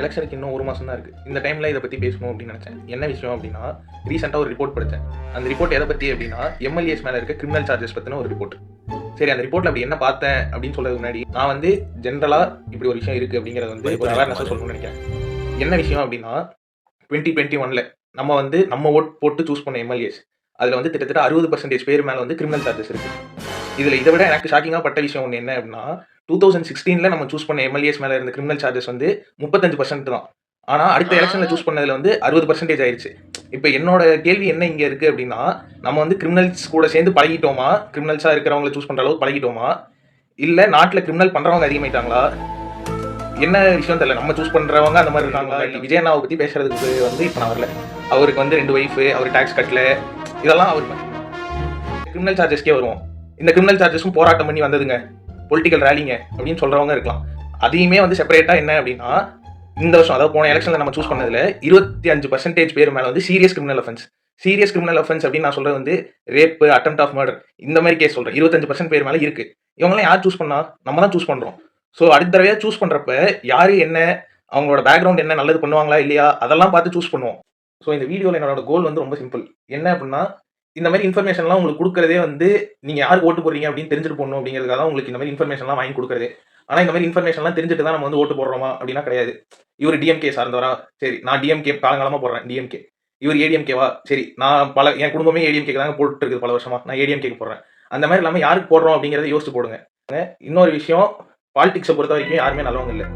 எலெக்ஷனுக்கு இன்னும் 1 மாதம் தான் இருக்குது. இந்த டைமில் இதை பற்றி பேசணும் அப்படின்னு நினச்சேன். என்ன விஷயம் அப்படின்னா, ரீசெண்டாக ஒரு ரிப்போர்ட் படித்தேன். அந்த ரிப்போர்ட் எதை பற்றி அப்படின்னா, எம்எல்ஏஸ் மேலே இருக்க கிரிமினல் சார்ஜஸ் பற்றின ஒரு ரிப்போர்ட். சரி, அந்த ரிப்போர்ட்டில் அப்படி என்ன பார்த்தேன் அப்படின்னு சொல்கிறதுக்கு முன்னாடி நான் வந்து ஜென்ரலாக இப்படி ஒரு விஷயம் இருக்குது அப்படிங்கிறது வந்து ஒரு அவேர்னஸாக சொல்லணும்னு நினைக்கிறேன். என்ன விஷயம் அப்படின்னா, 2021 நம்ம வந்து நம்ம ஓட் போட்டு சூஸ் பண்ண எம்எல்ஏஸ் அதில் வந்து கிட்டத்தட்ட 60% பேர் மேலே வந்து கிரிமினல் சார்ஜஸ் இருக்குது. இதில் இதை விட எனக்கு ஷாக்கிங்காக பட்ட விஷயம் ஒன்று என்ன அப்படின்னா, 2016 நம்ம சூஸ் பண்ண எம்எல்ஏஸ் மேலே இருந்த கிரிமினல் சார்ஜஸ் வந்து 35% தான். ஆனால் அடுத்த எலெக்ஷனில் சூஸ் பண்ணதில் வந்து 60% ஆயிடுச்சு. இப்போ என்னோட கேள்வி என்ன இங்கே இருக்குது அப்படின்னா, நம்ம வந்து கிரிமினல்ஸ் கூட சேர்ந்து பழகிட்டோமா, கிரிமினல்ஸாக இருக்கிறவங்களை சூஸ் பண்ணுற அளவுக்கு பழகிட்டோமா, இல்லை நாட்டில் கிரிமினல் பண்ணுறவங்க அதிகமாயிட்டாங்களா, என்ன விஷயம் தெரியல. நம்ம சூஸ் பண்ணுறவங்க அந்த மாதிரி இருக்காங்களா? விஜய் அண்ணாவை பற்றி பேசுறதுக்கு வந்து இப்போ நான் வரல. அவருக்கு வந்து 2 ஒய்ஃபு, அவர் டேக்ஸ் கட்டல, இதெல்லாம் அவர் கிரிமினல் சார்ஜஸ்க்கே வருவோம். இந்த கிரிமினல் சார்ஜஸும் போராட்டம் பண்ணி வந்ததுங்க, பொலிட்டிக்கல் ரேலிங்க அப்படின்னு சொல்கிறவங்க இருக்கலாம். அதையுமே வந்து செப்பரேட்டாக என்ன அப்படின்னா, இந்த வருஷம் அதாவது போன எலெக்ஷனில் நம்ம சூஸ் பண்ணதில் 25% பேர் மேலே வந்து serious criminal offence. Serious criminal offence அப்படின்னு நான் சொல்கிறது வந்து ரேப்பு, அட்டெம்ப்ட் ஆஃப் மர்டர், இந்த மாதிரி கேஸ் சொல்கிறேன். 25% பேர் மேலே இருக்குது. இவங்களாம் யார் சூஸ் பண்ணா? நம்ம தான் சூஸ் பண்ணுறோம். ஸோ அடுத்த தடவையாக சூஸ் பண்ணுறப்ப யார் என்ன, அவங்களோட பேக்ரவுண்ட் என்ன, நல்லது பண்ணுவாங்களா இல்லையா, அதெல்லாம் பார்த்து சூஸ் பண்ணுவோம். ஸோ இந்த வீடியோவில் என்னோட கோல் வந்து ரொம்ப சிம்பிள். என்ன அப்படின்னா, இந்த மாதிரி இன்ஃபர்மேஷன்லாம் உங்களுக்கு கொடுக்குறதே வந்து நீங்கள் யாருக்கு ஓட்டு போடுறீங்க அப்படின்னு தெரிஞ்சுட்டு போடணும் அப்படிங்கிறதுக்காக தான் உங்களுக்கு இந்த மாதிரி இன்ஃபர்மேஷன்லாம் வாங்கி கொடுக்குறது. ஆனால் இந்த மாதிரி இன்ஃபர்மேஷன்லாம் தெரிஞ்சுட்டு தான் நம்ம வந்து ஓட்டு போடுறோமா அப்படின்னா கிடையாது. இவர் டிஎம்கே சார்ந்தவரா, சரி நான் டிஎம்கே காலங்காலமாக போடுறேன் டிஎம்கே. இவர் ஏடிஎம்கேவா, சரி நான் என் குடும்பமே ஏடிஎம்கே தாங்க போட்டு இருக்குது பல வருஷமா, நான் ஏடிஎம்கேக்கு போடுறேன். அந்த மாதிரி இல்லாமல் யாருக்கு போடுறோம் அப்படிங்கிறத யோசிச்சு போடுங்க. இன்னொரு விஷயம், பாலிடிக்ஸை பொறுத்த வரைக்கும் யாருமே நல்லவங்க இல்லை,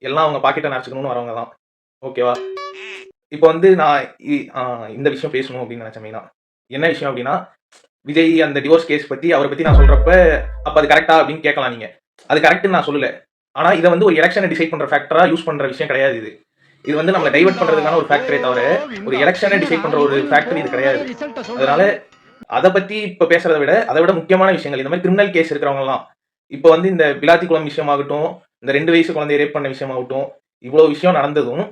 எல்லாம் அவங்க பாக்கெட்டை நினச்சிக்கணும்னு வரவங்க தான். ஓகேவா? இப்போ வந்து நான் இந்த விஷயம் பேசணும் அப்படின்னு நினச்சேன். மெயினாக என்ன விஷயம் அப்படின்னா, விஜய் அந்த டிவோர்ஸ் கேஸ் பற்றி அவரை பற்றி நான் சொல்கிறப்ப அப்போ அது கரெக்டா அப்படின்னு கேட்கலாம். நீங்கள் அது கரெக்டுன்னு நான் சொல்லலை. ஆனால் இதை வந்து ஒரு எலெக்ஷனை டிசைட் பண்ணுற ஃபேக்டராக யூஸ் பண்ணுற விஷயம் கிடையாது. இது வந்து நம்மளை டைவர்ட் பண்ணுறதுக்கான ஒரு ஃபேக்டரே தவிர ஒரு எலெக்ஷனை டிசைட் பண்ணுற ஒரு ஃபேக்டர் இது கிடையாது. அதனால அதை பற்றி இப்போ பேசுறதை விட அதை விட முக்கியமான விஷயங்கள், இந்த மாதிரி கிரிமினல் கேஸ் இருக்கிறவங்கலாம் இப்போ வந்து இந்த விளாத்திக்குளம் விஷயமாகட்டும், இந்த 2 வயசு குழந்தைய ரேப் பண்ண விஷயமாகட்டும், இவ்வளோ விஷயம் நடந்ததும்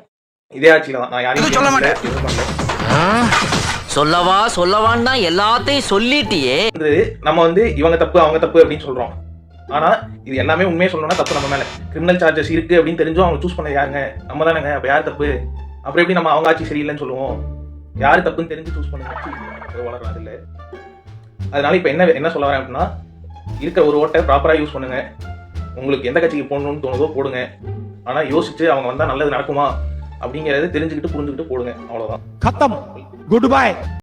இதே ஆட்சியில தான். நான் யாரையும் சொல்ல மாட்டேன். சொல்லவான்னா எல்லாத்தையும் சொல்லிட்டியே. நம்ம வந்து இவங்க தப்பு அவங்க தப்பு அப்படின்னு சொல்றோம். ஆனா இது எல்லாமே உண்மையை சொல்லணும்னா தப்பு நம்ம மேல. கிரிமினல் சார்ஜஸ் இருக்கு அப்படின்னு தெரிஞ்சும் அவங்க சூஸ் பண்ண யாருங்க? நம்ம தானேங்க. அப்ப யார் தப்பு? அப்புறம் எப்படி நம்ம அவங்க ஆட்சி சரியில்லைன்னு சொல்லுவோம்? யாரு தப்புன்னு தெரிஞ்சு சூஸ் பண்ணுங்க, வளராது இல்லை. அதனால இப்ப என்ன சொல்ல வரேன் அப்படின்னா, இருக்கிற ஒரு ஓட்டை ப்ராப்பரா யூஸ் பண்ணுங்க. உங்களுக்கு எந்த கட்சிக்கு போடணும்னு தோணுதோ போடுங்க. ஆனா யோசிச்சு அவங்க வந்தா நல்லது நடக்குமா அப்படிங்கறத தெரிஞ்சுக்கிட்டு புரிஞ்சுக்கிட்டு போடுங்க. அவ்வளவுதான். खत्म. Good bye.